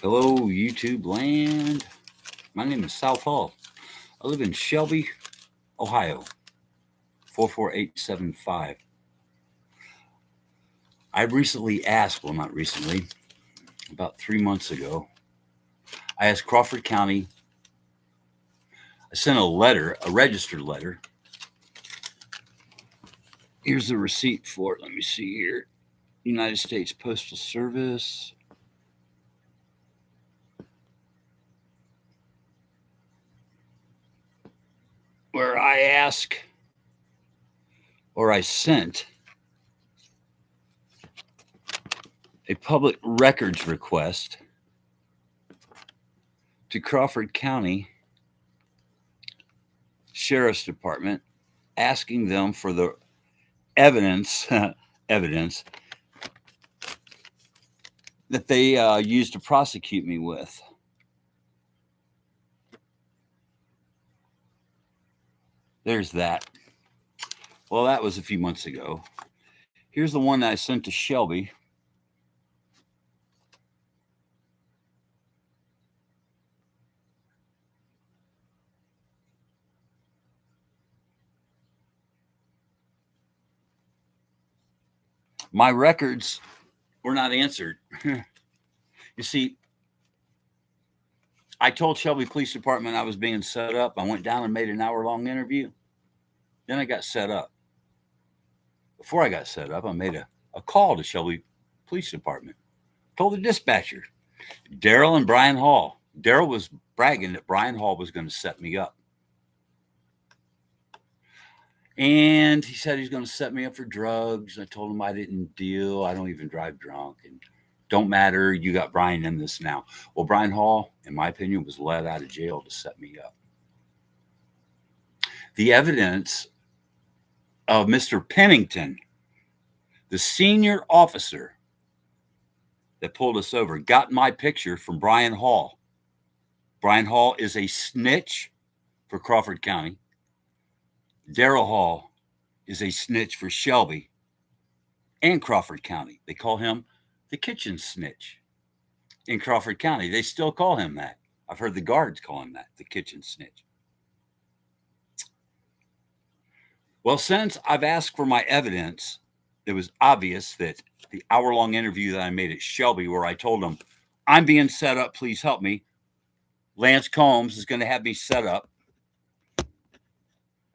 Hello, YouTube land. My name is South Hall. I live in Shelby, Ohio, 44875. I recently asked, well, not recently, about 3 months ago, I asked Crawford County. I sent a letter, a registered letter. Here's the receipt for it. Let me see here. United States Postal Service. Where I ask, or I sent, a public records request to Crawford County Sheriff's Department, asking them for the evidence that they used to prosecute me with. There's that. Well, that was a few months ago. Here's the one that I sent to Shelby. My records were not answered. You see, I told Shelby Police Department I was being set up. I went down and made an hour-long interview. Then I got set up. Before I got set up, I made a call to Shelby Police Department. Told the dispatcher, Daryl and Brian Hall. Daryl was bragging that Brian Hall was going to set me up. And he said he's going to set me up for drugs. I told him I didn't deal. I don't even drive drunk. And don't matter. You got Brian in this now. Well, Brian Hall, in my opinion, was let out of jail to set me up. The evidence of Mr. Pennington, the senior officer that pulled us over, got my picture from Brian Hall. Brian Hall is a snitch for Crawford County. Daryl Hall is a snitch for Shelby and Crawford County. They call him the kitchen snitch in Crawford County. They still call him that. I've heard the guards call him that, the kitchen snitch. Well, since I've asked for my evidence, it was obvious that the hour-long interview that I made at Shelby, where I told them, I'm being set up, please help me. Lance Combs is going to have me set up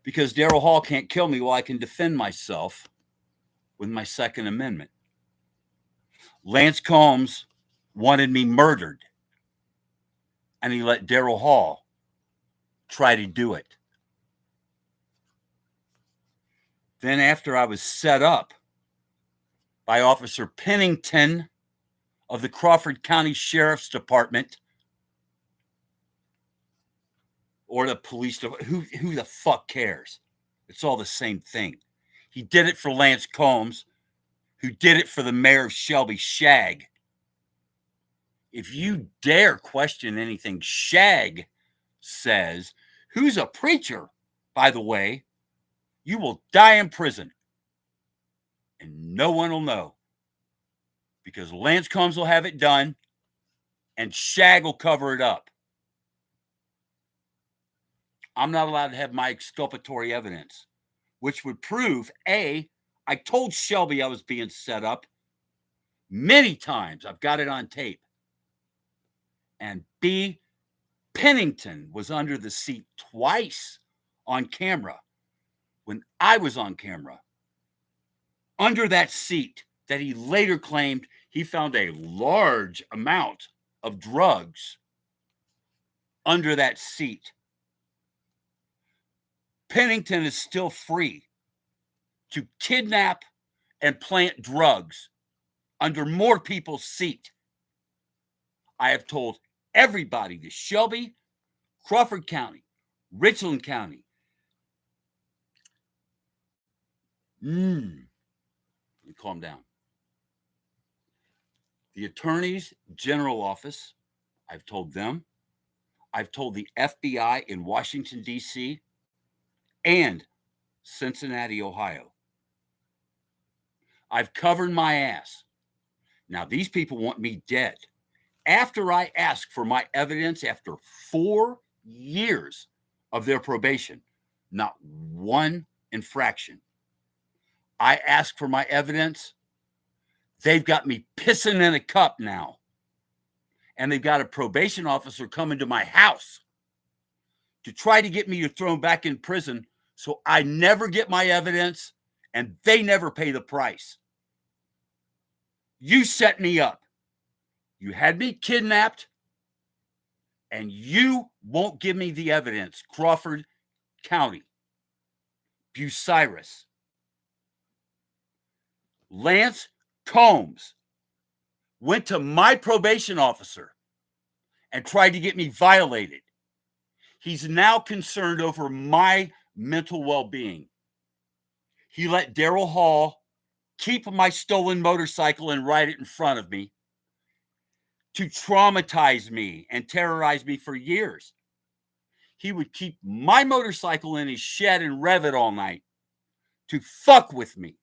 because Daryl Hall can't kill me while I can defend myself with my Second Amendment. Lance Combs wanted me murdered, and he let Daryl Hall try to do it. Then after I was set up by Officer Pennington of the Crawford County Sheriff's Department, or the police, who the fuck cares? It's all the same thing. He did it for Lance Combs, who did it for the mayor of Shelby, Shag. If you dare question anything Shag says, who's a preacher, by the way, you will die in prison. And no one will know. Because Lance Combs will have it done, and Shag will cover it up. I'm not allowed to have my exculpatory evidence, which would prove, A, I told Shelby I was being set up many times. I've got it on tape. And B, Pennington was under the seat twice on camera when I was on camera. Under that seat that he later claimed he found a large amount of drugs under that seat. Pennington is still free to kidnap and plant drugs under more people's seat. I have told everybody, the Shelby, Crawford County, Richland County. Let me calm down. The Attorney's General Office, I've told them. I've told the FBI in Washington, D.C., and Cincinnati, Ohio. I've covered my ass. Now, these people want me dead. After I asked for my evidence after 4 years of their probation, not one infraction, I asked for my evidence. They've got me pissing in a cup now. And they've got a probation officer coming to my house to try to get me to throw back in prison so I never get my evidence and they never pay the price. You set me up. You had me kidnapped, and you won't give me the evidence. Crawford County, Bucyrus. Lance Combs went to my probation officer and tried to get me violated. He's now concerned over my mental well-being. He let Daryl Hall keep my stolen motorcycle and ride it in front of me to traumatize me and terrorize me for years. He would keep my motorcycle in his shed and rev it all night to fuck with me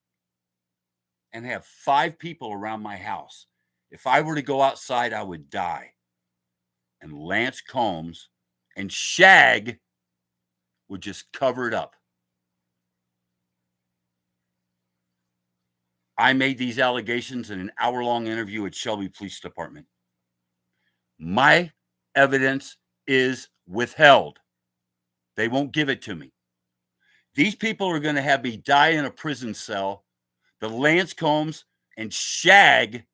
and have 5 people around my house. If I were to go outside, I would die. And Lance Combs and Shag would just cover it up. I made these allegations in an hour-long interview at Shelby Police Department. My evidence is withheld. They won't give it to me. These people are going to have me die in a prison cell. The Lance Combs and Shag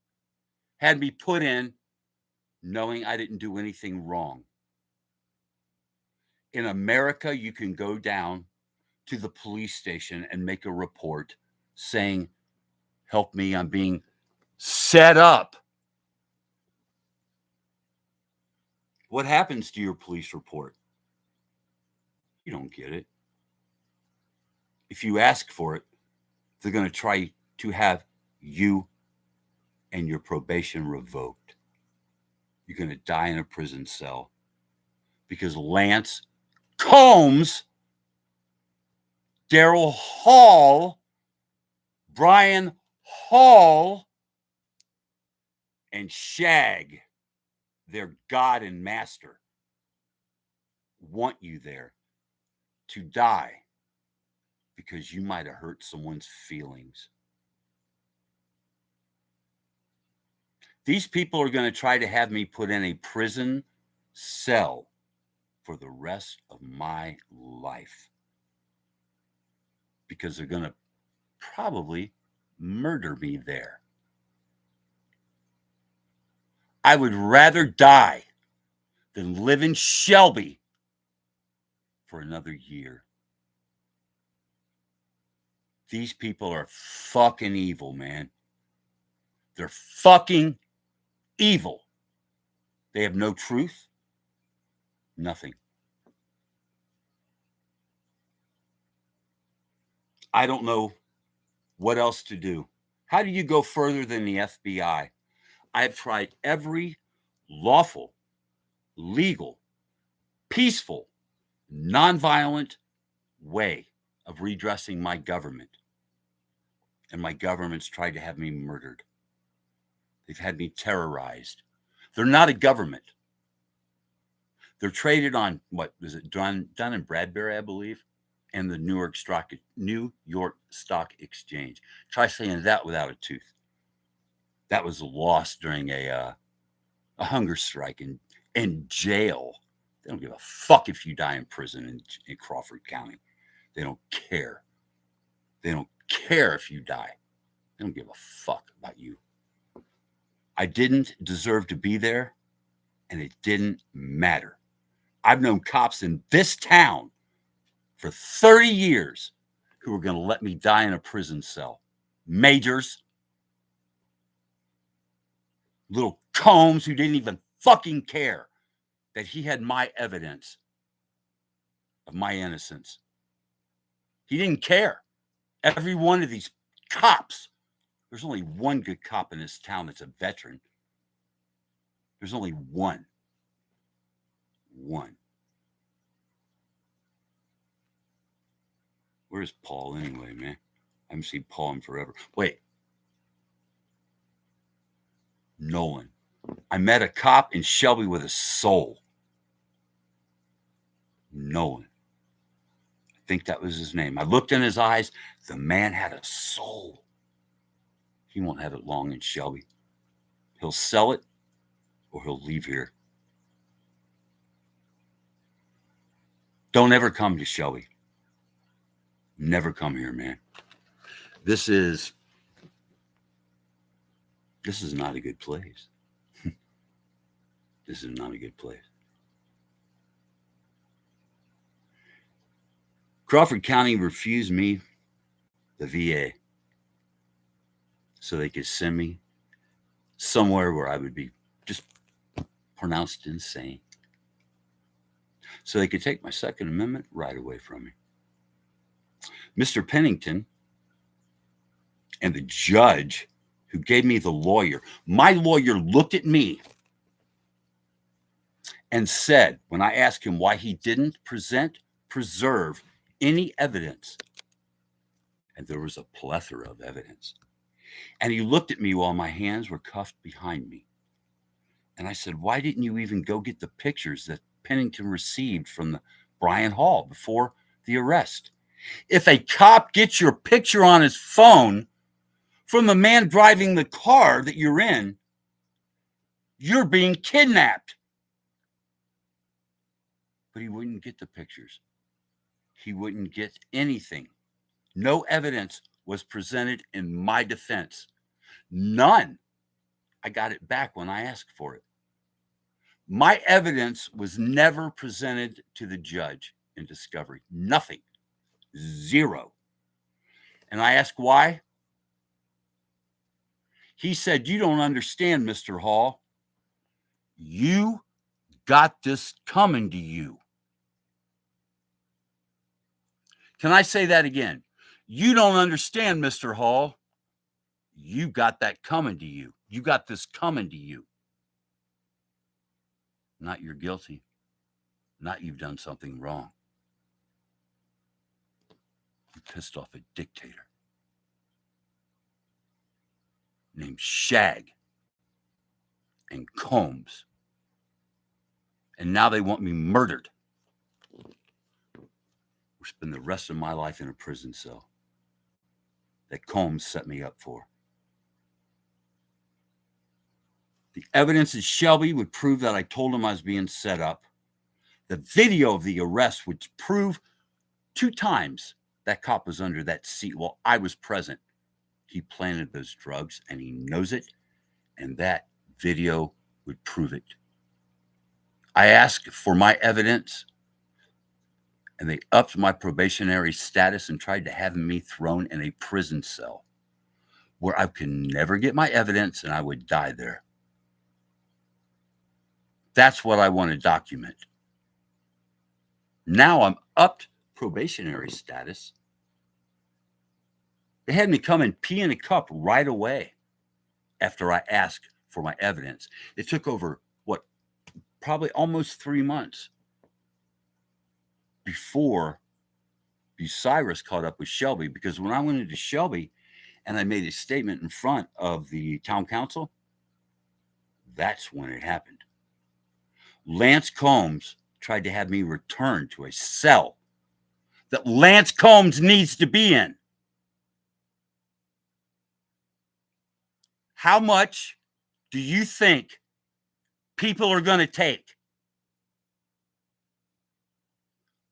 had me put in knowing I didn't do anything wrong. In America, you can go down to the police station and make a report saying, help me, I'm being set up. What happens to your police report? You don't get it. If you ask for it, they're going to try to have you and your probation revoked. You're going to die in a prison cell because Lance Combs, Daryl Hall, Brian Hall, and Shag, their God and master, want you there to die because you might have hurt someone's feelings. These people are going to try to have me put in a prison cell for the rest of my life because they're going to probably murder me there. I would rather die than live in Shelby for another year. These people are fucking evil, man. They're fucking evil. They have no truth, nothing. I don't know what else to do. How do you go further than the FBI? I've tried every lawful, legal, peaceful, nonviolent way of redressing my government. And my government's tried to have me murdered. They've had me terrorized. They're not a government. They're traded on, what was it, Dun and Bradbury, I believe, and the New York Stock Exchange. Try saying that without a tooth. That was lost during a hunger strike in jail. They don't give a fuck if you die in prison in Crawford County. They don't care. They don't care if you die. They don't give a fuck about you. I didn't deserve to be there, and it didn't matter. I've known cops in this town for 30 years who were going to let me die in a prison cell. Majors, little Combs who didn't even fucking care that he had my evidence of my innocence. He didn't care. Every one of these cops, there's only one good cop in this town that's a veteran. There's only one. One. Where's Paul anyway, man? I haven't seen Paul in forever. Wait. Nolan. I met a cop in Shelby with a soul. Nolan. I think that was his name. I looked in his eyes. The man had a soul. He won't have it long in Shelby. He'll sell it or he'll leave here. Don't ever come to Shelby. Never come here, man. This is not a good place. This is not a good place. Crawford County refused me the VA so they could send me somewhere where I would be just pronounced insane. So they could take my Second Amendment right away from me. Mr. Pennington and the judge who gave me the lawyer, my lawyer looked at me and said, when I asked him why he didn't preserve any evidence, and there was a plethora of evidence, and he looked at me while my hands were cuffed behind me. And I said, why didn't you even go get the pictures that Pennington received from the Bryan Hall before the arrest? If a cop gets your picture on his phone from the man driving the car that you're in, you're being kidnapped. But he wouldn't get the pictures. He wouldn't get anything. No evidence was presented in my defense. None. I got it back when I asked for it. My evidence was never presented to the judge in discovery. Nothing. Zero. And I asked why. He said, you don't understand, Mr. Hall. You got this coming to you. Can I say that again? You don't understand, Mr. Hall. You got that coming to you. You got this coming to you. Not you're guilty. Not you've done something wrong. You pissed off a dictator named Shag and Combs. And now they want me murdered. Or spend the rest of my life in a prison cell that Combs set me up for. The evidence at Shelby would prove that I told him I was being set up. The video of the arrest would prove 2 times that cop was under that seat while I was present. He planted those drugs and he knows it, and that video would prove it. I asked for my evidence, and they upped my probationary status and tried to have me thrown in a prison cell where I could never get my evidence and I would die there. That's what I want to document. Now I'm upped probationary status. They had me come and pee in a cup right away after I asked for my evidence. It took over, probably almost 3 months before Bucyrus caught up with Shelby, because when I went into Shelby and I made a statement in front of the town council, that's when it happened. Lance Combs tried to have me return to a cell that Lance Combs needs to be in. How much do you think people are going to take?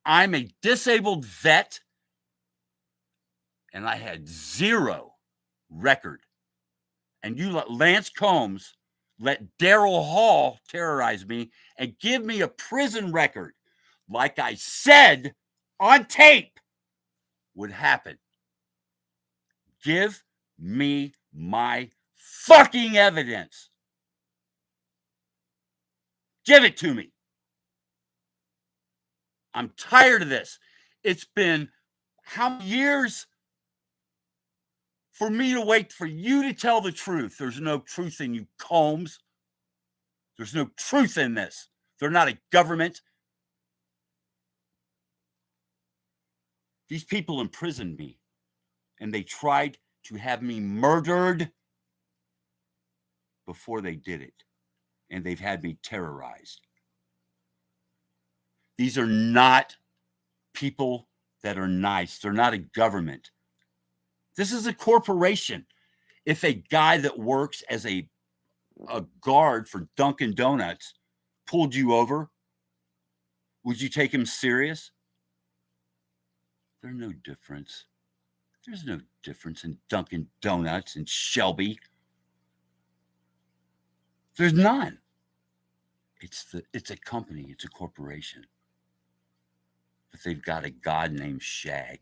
I'm a disabled vet, and I had 0 record. And you let Lance Combs, let Daryl Hall terrorize me and give me a prison record, like I said on tape would happen. Give me my fucking evidence. Give it to me. I'm tired of this. It's been how many years for me to wait for you to tell the truth? There's no truth in you, Combs. There's no truth in this. They're not a government. These people imprisoned me, and they tried to have me murdered before they did it. and they've had me terrorized. These are not people that are nice. They're not a government. This is a corporation. If a guy that works as a guard for Dunkin' Donuts pulled you over, would you take him serious? There's no difference. There's no difference in Dunkin' Donuts and Shelby. There's none. It's a company. It's a corporation. But they've got a god named Shag,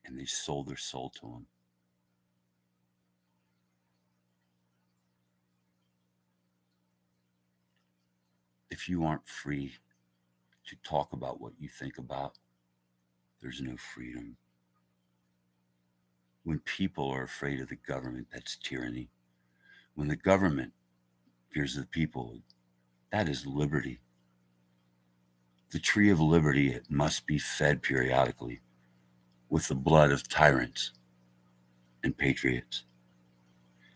and they sold their soul to him. If you aren't free to talk about what you think about, there's no freedom. When people are afraid of the government, that's tyranny. When the government fears the people, that is liberty. The tree of liberty, it must be fed periodically with the blood of tyrants and patriots.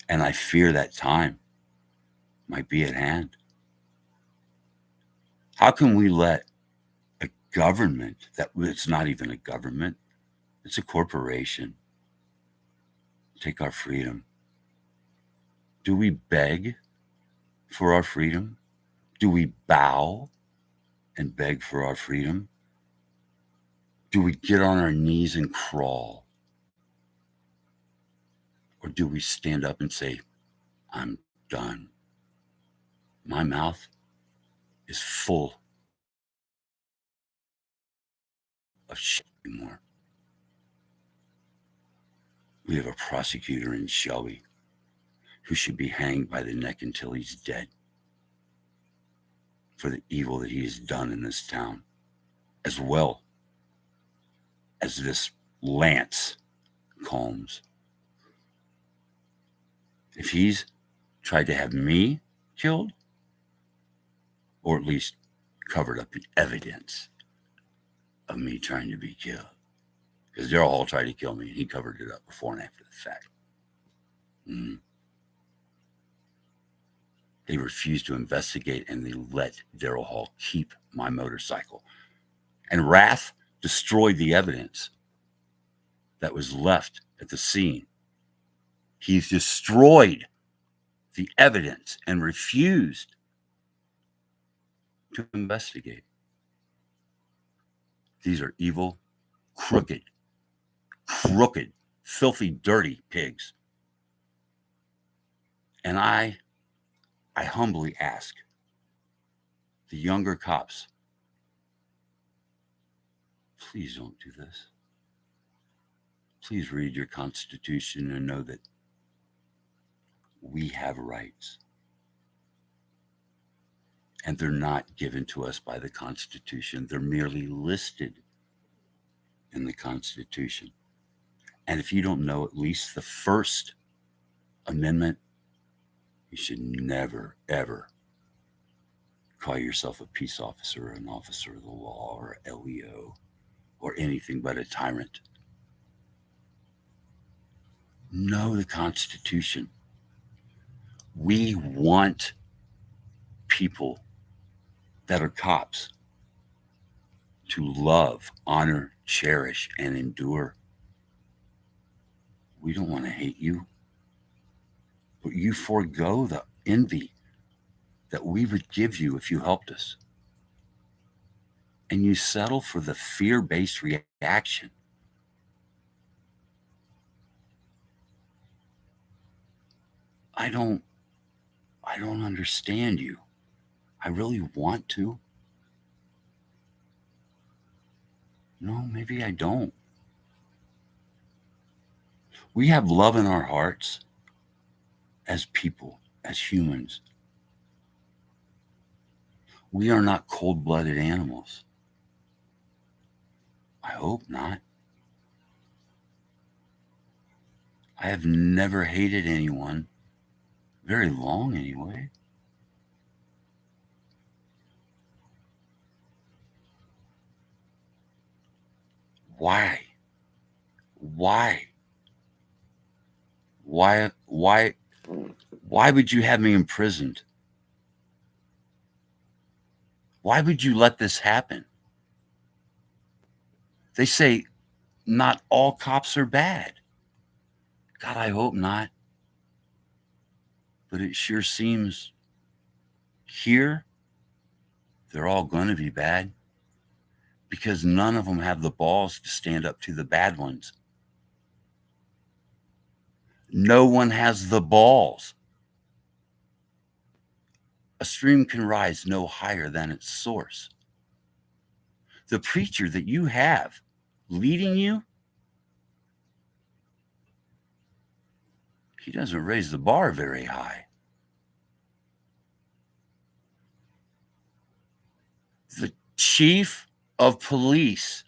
And I fear that time might be at hand. How can we let a government that it's not even a government, it's a corporation, take our freedom? Do we beg for our freedom? Do we bow and beg for our freedom? Do we get on our knees and crawl? Or do we stand up and say, I'm done? My mouth is full of shit anymore. We have a prosecutor in Shelby who should be hanged by the neck until he's dead for the evil that he has done in this town, as well as this Lance Combs. If he's tried to have me killed, or at least covered up the evidence of me trying to be killed, because Daryl Hall tried to kill me and he covered it up before and after the fact. They refused to investigate, and they let Daryl Hall keep my motorcycle. And Wrath destroyed the evidence that was left at the scene. He's destroyed the evidence and refused to investigate. These are evil, crooked, filthy, dirty pigs. And I humbly ask the younger cops, please don't do this. Please read your Constitution and know that we have rights. And they're not given to us by the Constitution. They're merely listed in the Constitution. And if you don't know at least the First Amendment, you should never, ever call yourself a peace officer, an officer of the law, or LEO, or anything but a tyrant. Know the Constitution. We want people that are cops to love, honor, cherish, and endure. We don't want to hate you, but you forego the envy that we would give you if you helped us. And you settle for the fear-based reaction. I don't understand you. I really want to. No, maybe I don't. We have love in our hearts as people, as humans. We are not cold-blooded animals. I hope not. I have never hated anyone, very long anyway. Why? Why would you have me imprisoned Why would you let this happen? They say not all cops are bad. God, I hope not. But it sure seems here they're all going to be bad because none of them have the balls to stand up to the bad ones. No one has the balls. A stream can rise no higher than its source. The preacher that you have leading you, he doesn't raise the bar very high. The chief of police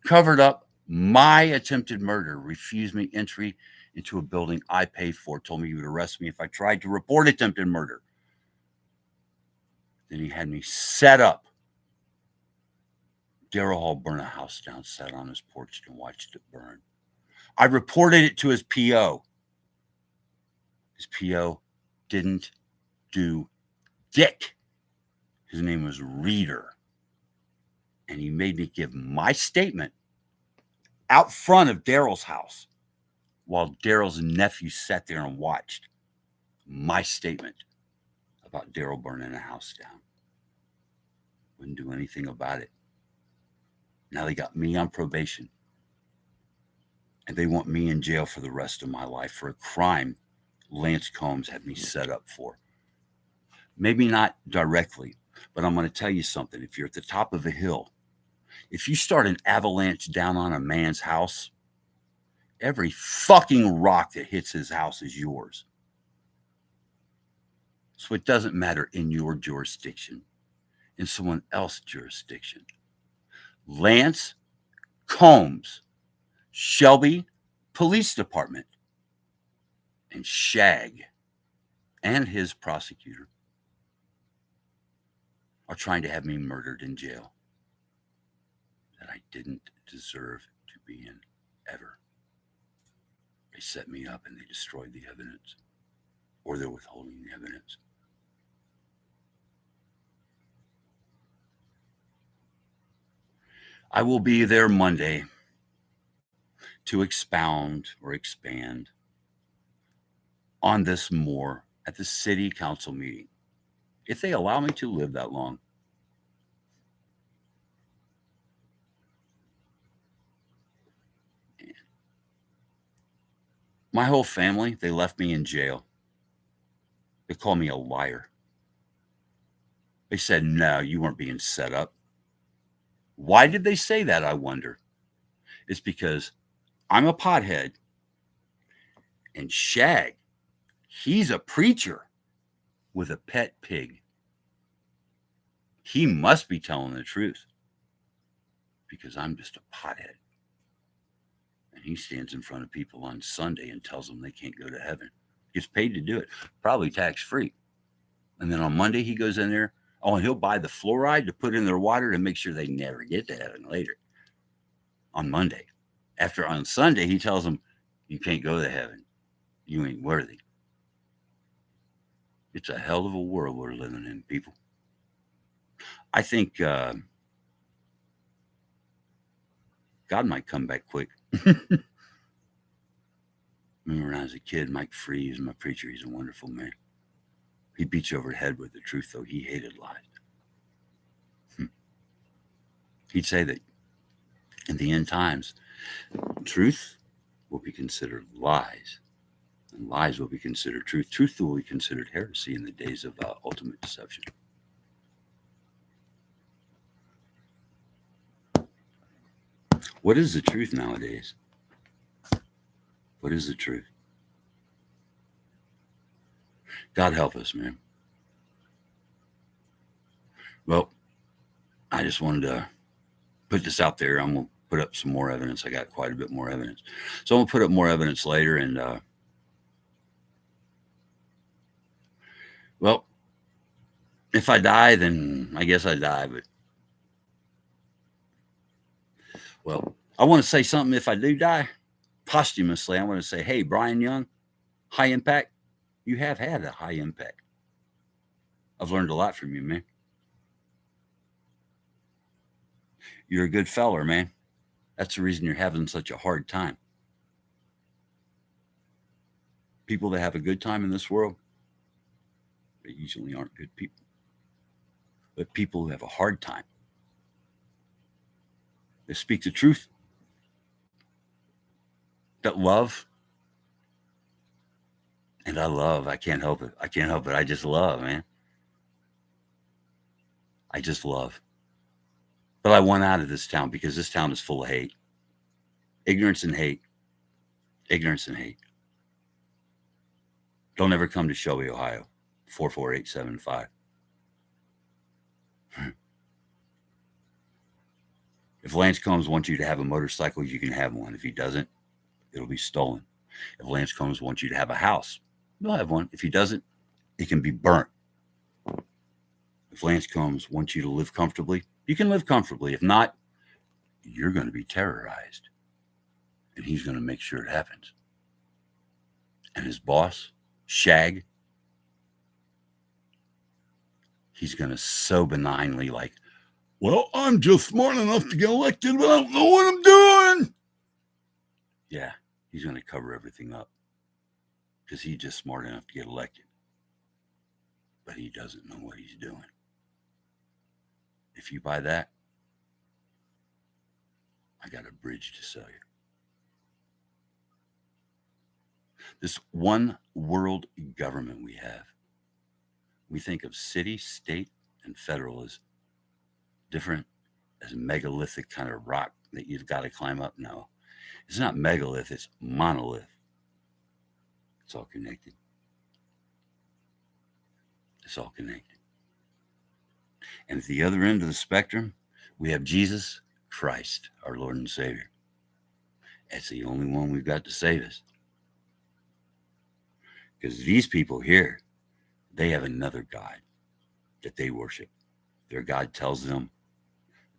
covered up my attempted murder, refused me entry into a building I paid for, told me he would arrest me if I tried to report attempted murder. Then he had me set up. Darrell Hall burned a house down, sat on his porch and watched it burn. I reported it to his PO. His PO didn't do dick. His name was Reader. And he made me give my statement out front of Darrell's house while Darrell's nephew sat there and watched my statement about Darrell burning a house down. Wouldn't do anything about it. Now they got me on probation. And they want me in jail for the rest of my life for a crime Lance Combs had me set up for. Maybe not directly, but I'm going to tell you something. If you're at the top of a hill, if you start an avalanche down on a man's house, every fucking rock that hits his house is yours. So it doesn't matter in your jurisdiction, in someone else's jurisdiction. Lance Combs, Shelby Police Department, and Shag and his prosecutor are trying to have me murdered in jail that I didn't deserve to be in ever. They set me up and they destroyed the evidence, or they're withholding the evidence. I will be there Monday to expound or expand on this more at the city council meeting, if they allow me to live that long. My whole family, they left me in jail. They called me a liar. They said, no, you weren't being set up. Why did they say that, I wonder? It's because I'm a pothead, and Shag, he's a preacher with a pet pig. He must be telling the truth because I'm just a pothead. And he stands in front of people on Sunday and tells them they can't go to heaven. Gets paid to do it, probably tax-free. And then on Monday, he goes in there. Oh, and he'll buy the fluoride to put in their water to make sure they never get to heaven later. On Monday. After on Sunday, he tells them, you can't go to heaven. You ain't worthy. It's a hell of a world we're living in, people. I think God might come back quick. Remember when I was a kid, Mike Free is my preacher. He's a wonderful man. He beat you over the head with the truth, though. He hated lies. He'd say that in the end times, truth will be considered lies, and lies will be considered truth. Truth will be considered heresy in the days of ultimate deception. What is the truth nowadays? What is the truth? God help us, man. Well, I just wanted to put this out there. I'm going to put up some more evidence. I got quite a bit more evidence. So I'm going to put up more evidence later. And, well, if I die, then I guess I die. But, well, I want to say something if I do die. Posthumously, I want to say, hey, Brian Young, high impact. You have had a high impact. I've learned a lot from you, man. You're a good feller, man. That's the reason you're having such a hard time. People that have a good time in this world, they usually aren't good people. But people who have a hard time, they speak the truth, that love, and I love. I can't help it. I can't help it. I just love, man. I just love. But I want out of this town because this town is full of hate, ignorance and hate, ignorance and hate. Don't ever come to Shelby, Ohio, 44875. If Lance Combs wants you to have a motorcycle, you can have one. If he doesn't, it'll be stolen. If Lance Combs wants you to have a house, you'll have one. If he doesn't, it can be burnt. If Lance Combs wants you to live comfortably, you can live comfortably. If not, you're going to be terrorized. And he's going to make sure it happens. And his boss, Shag, he's going to so benignly like, well, I'm just smart enough to get elected, but I don't know what I'm doing. Yeah, he's going to cover everything up because he's just smart enough to get elected. But he doesn't know what he's doing. If you buy that, I got a bridge to sell you. This one world government we have, we think of city, state, and federal as different, as megalithic kind of rock that you've got to climb up. No, it's not megalith, it's monolith. It's all connected. It's all connected. And at the other end of the spectrum, we have Jesus Christ, our Lord and Savior. That's the only one we've got to save us. Because these people here, they have another God that they worship. Their God tells them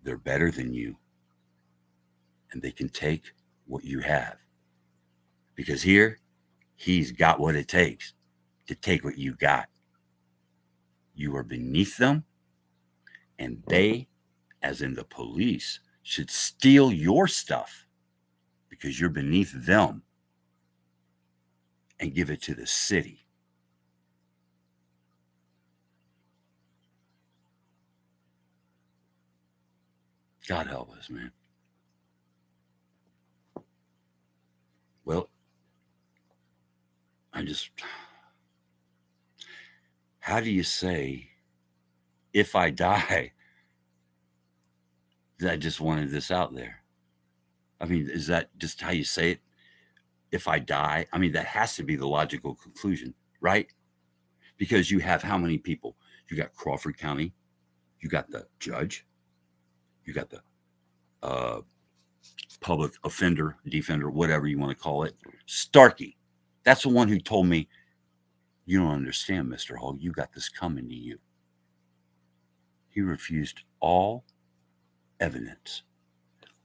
they're better than you, and they can take what you have. Because here, he's got what it takes to take what you got. You are beneath them, and they, as in the police, should steal your stuff because you're beneath them and give it to the city. God help us, man. Well, how do you say, if I die, that I just wanted this out there? I mean, is that just how you say it? If I die, I mean, that has to be the logical conclusion, right? Because you have how many people? You got Crawford County, you got the judge, you got the public offender, defender, whatever you want to call it. Starkey, that's the one who told me, you don't understand, Mr. Hall, you got this coming to you. He refused all evidence,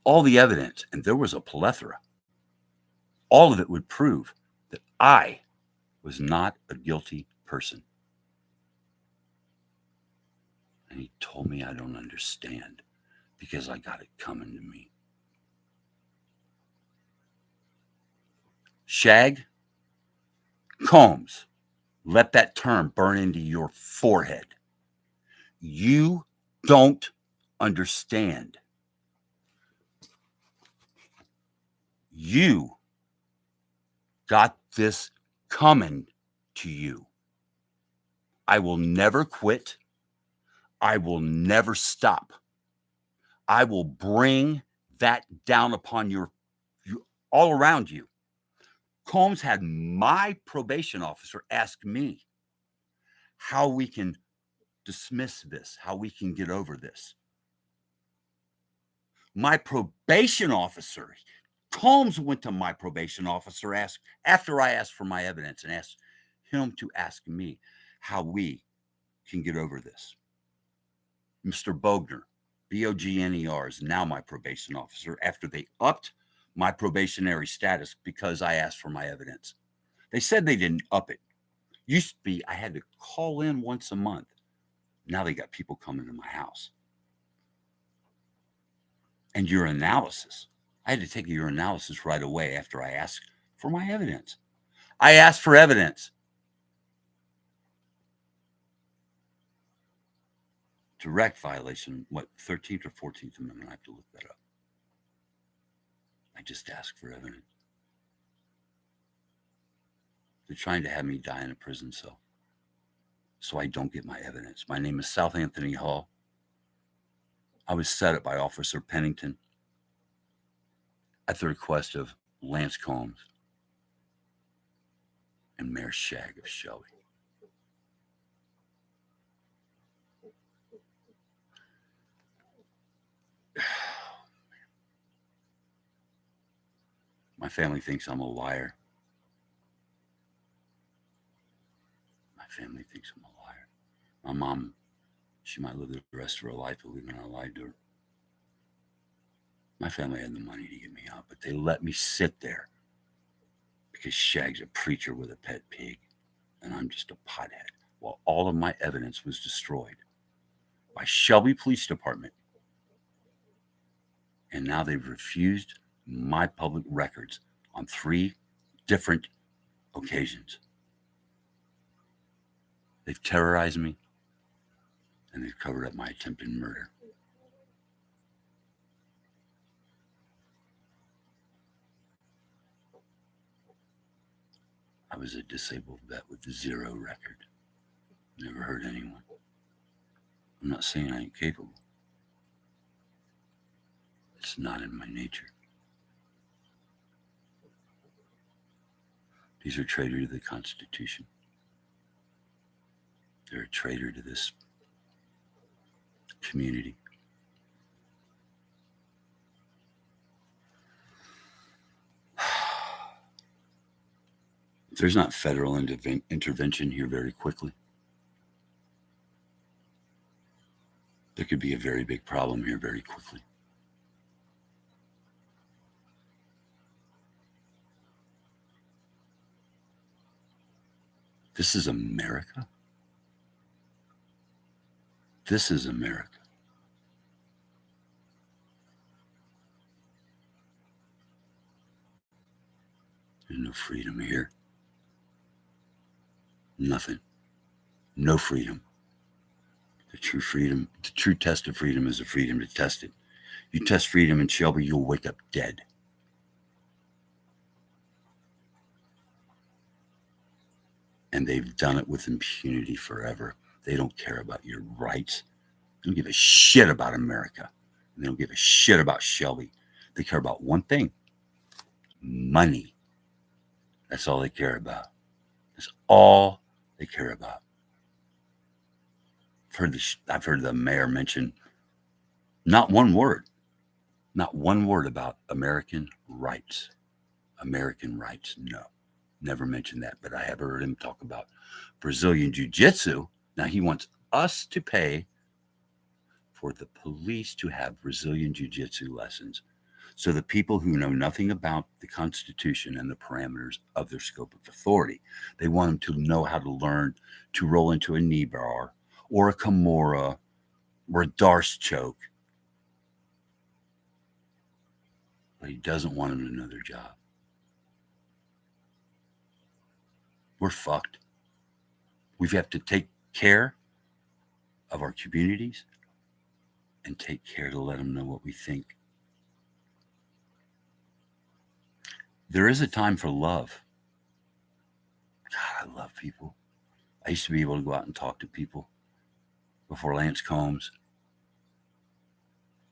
all the evidence, and there was a plethora. All of it would prove that I was not a guilty person. And he told me I don't understand because I got it coming to me. Shag, Combs, let that term burn into your forehead. You don't understand. You got this coming to you. I will never quit. I will never stop. I will bring that down upon you all around you. Combs had my probation officer ask me how we can dismiss this, how we can get over this. My probation officer, Combs went to my probation officer after I asked for my evidence and asked him to ask me how we can get over this. Mr. Bogner, Bogner, is now my probation officer after they upped my probationary status because I asked for my evidence. They said they didn't up it. Used to be I had to call in once a month Now they got people coming to my house. And urinalysis. I had to take a urinalysis right away after I asked for my evidence. I asked for evidence. Direct violation, what, 13th or 14th Amendment? I have to look that up. I just asked for evidence. They're trying to have me die in a prison cell so I don't get my evidence. My name is South Anthony Hall. I was set up by Officer Pennington at the request of Lance Combs and Mayor Shag of Shelby. My family thinks I'm a liar. My family thinks I'm a liar. My mom, she might live the rest of her life believing I lied to her. My family had the money to get me out, but they let me sit there because Shag's a preacher with a pet pig, and I'm just a pothead, while all of my evidence was destroyed by Shelby Police Department. And now they've refused my public records on 3 different occasions. They've terrorized me, and they've covered up my attempted murder. I was a disabled vet with 0 record. Never hurt anyone. I'm not saying I ain't capable. It's not in my nature. These are traitors to the Constitution. They're a traitor to this community. If there's not federal intervention here very quickly, there could be a very big problem here very quickly. This is America. This is America. There's no freedom here. Nothing. No freedom. The true test of freedom is the freedom to test it. You test freedom in Shelby, you'll wake up dead. And they've done it with impunity forever. They don't care about your rights. They don't give a shit about America. They don't give a shit about Shelby. They care about one thing: money. That's all they care about. That's all they care about. I've heard the mayor mention not one word about American rights. American rights, no. Never mentioned that, but I have heard him talk about Brazilian Jiu-Jitsu. Now he wants us to pay for the police to have Brazilian Jiu-Jitsu lessons. So the people who know nothing about the Constitution and the parameters of their scope of authority, they want them to know how to learn to roll into a knee bar or a Kimura or a Darce choke. But he doesn't want them to know their job. We're fucked. We have to take care of our communities and take care to let them know what we think. There is a time for love. God, I love people. I used to be able to go out and talk to people before Lance Combs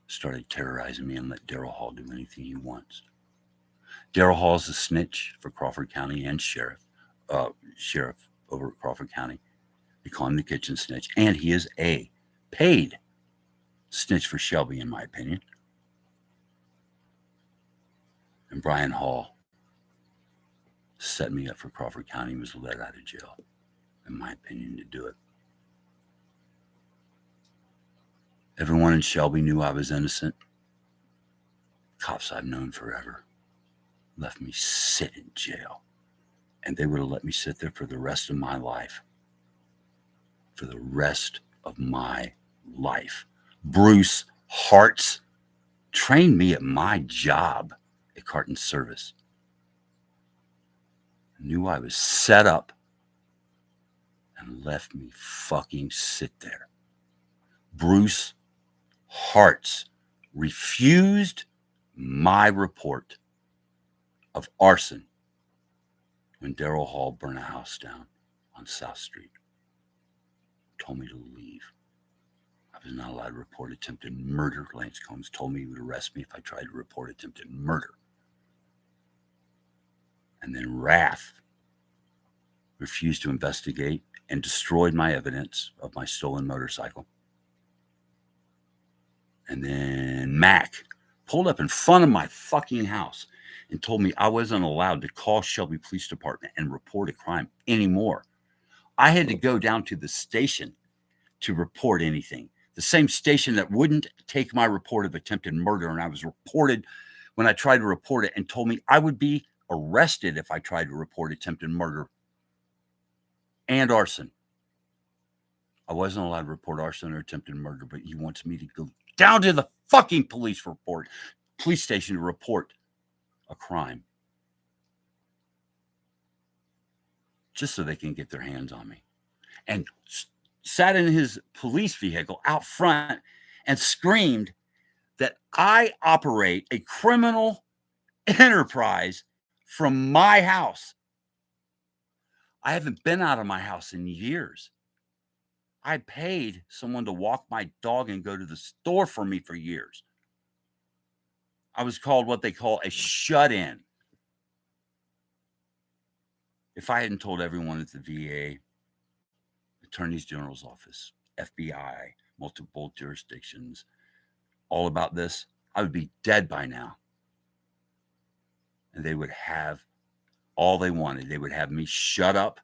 started terrorizing me and let Darrell Hall do anything he wants. Darrell Hall is a snitch for Crawford County and sheriff over at Crawford County. They call him the kitchen snitch, and he is a paid snitch for Shelby, in my opinion. And Brian Hall set me up for Crawford County. He was let out of jail, in my opinion, to do it. Everyone in Shelby knew I was innocent. Cops I've known forever left me sit in jail. And they would have let me sit there for the rest of my life. For the rest of my life. Bruce Hartz trained me at my job at Carton Service. Knew I was set up and left me fucking sit there. Bruce Hartz refused my report of arson when Darrell Hall burned a house down on South Street. Told me to leave. I was not allowed to report attempted murder. Lance Combs told me he would arrest me if I tried to report attempted murder. And then Rath refused to investigate and destroyed my evidence of my stolen motorcycle. And then Mac pulled up in front of my fucking house and told me I wasn't allowed to call Shelby Police Department and report a crime anymore. I had to go down to the station to report anything. The same station that wouldn't take my report of attempted murder, and I was reported when I tried to report it and told me I would be arrested if I tried to report attempted murder and arson. I wasn't allowed to report arson or attempted murder, but he wants me to go down to the fucking police station to report a crime. Just so they can get their hands on me. And sat in his police vehicle out front and screamed that I operate a criminal enterprise from my house. I haven't been out of my house in years. I paid someone to walk my dog and go to the store for me for years. I was called what they call a shut-in. If I hadn't told everyone at the VA, Attorney General's office, FBI, multiple jurisdictions, all about this, I would be dead by now. And they would have all they wanted. They would have me shut up.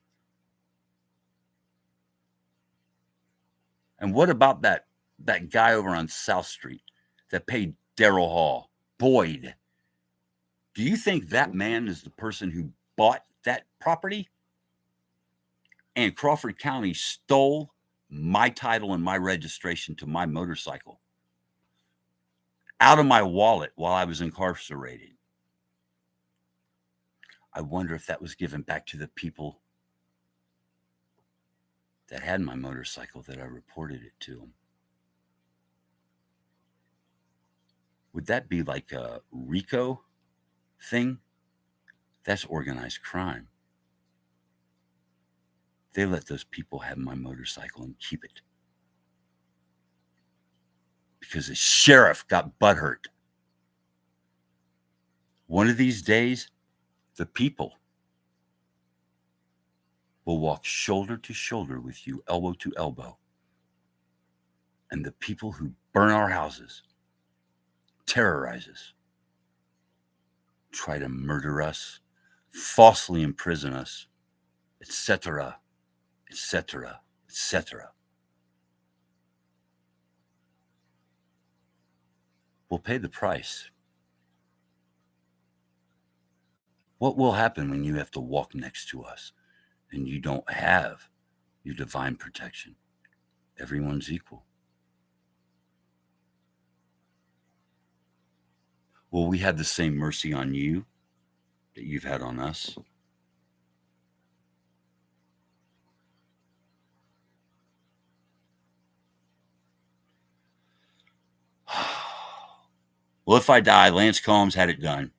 And what about that guy over on South Street that paid Darrell Hall, Boyd? Do you think that man is the person who bought that property? And Crawford County stole my title and my registration to my motorcycle out of my wallet while I was incarcerated. I wonder if that was given back to the people that had my motorcycle that I reported it to them. Would that be like a RICO thing? That's organized crime. They let those people have my motorcycle and keep it because the sheriff got butthurt. One of these days, the people will walk shoulder to shoulder with you, elbow to elbow. And the people who burn our houses, terrorize us, try to murder us, falsely imprison us, etc., etc., etc., will pay the price. What will happen when you have to walk next to us and you don't have your divine protection? Everyone's equal. Will we have the same mercy on you that you've had on us? Well, if I die, Lance Combs had it done.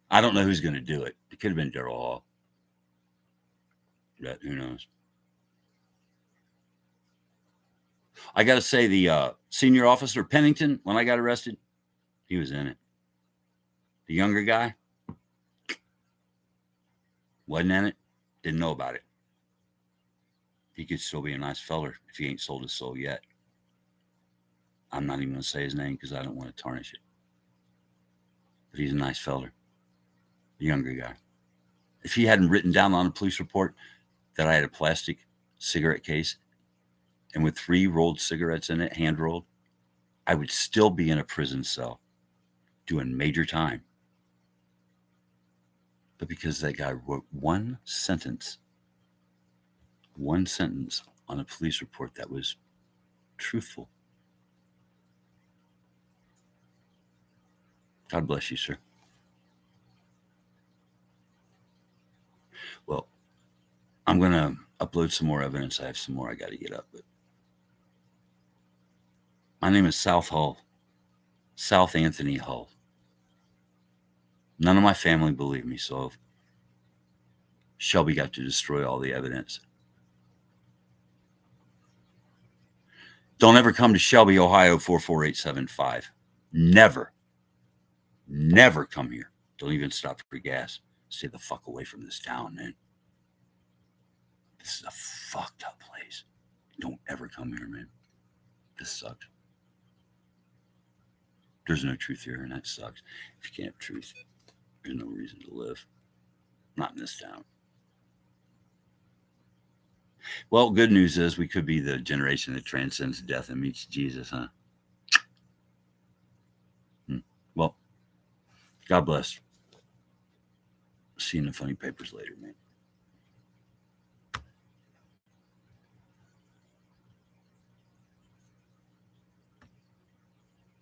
I don't know who's going to do it. It could have been Darrell Hall. But who knows? I got to say, the senior officer, Pennington, when I got arrested, he was in it. The younger guy wasn't in it, didn't know about it. He could still be a nice feller if he ain't sold his soul yet. I'm not even going to say his name because I don't want to tarnish it. But he's a nice feller, the younger guy. If he hadn't written down on a police report that I had a plastic cigarette case and with 3 rolled cigarettes in it, hand rolled, I would still be in a prison cell doing major time. But because that guy wrote one sentence on a police report that was truthful. God bless you, sir. Well, I'm going to upload some more evidence. I have some more I got to get up. But my name is South Anthony Hull. None of my family believe me, so Shelby got to destroy all the evidence. Don't ever come to Shelby, Ohio, 44875. Never come here. Don't even stop for gas. Stay the fuck away from this town, man. This is a fucked up place. Don't ever come here, man. This sucks. There's no truth here, and that sucks. If you can't have truth, there's no reason to live. Not in this town. Well, good news is we could be the generation that transcends death and meets Jesus, huh? Well, God bless. See you in the funny papers later, man.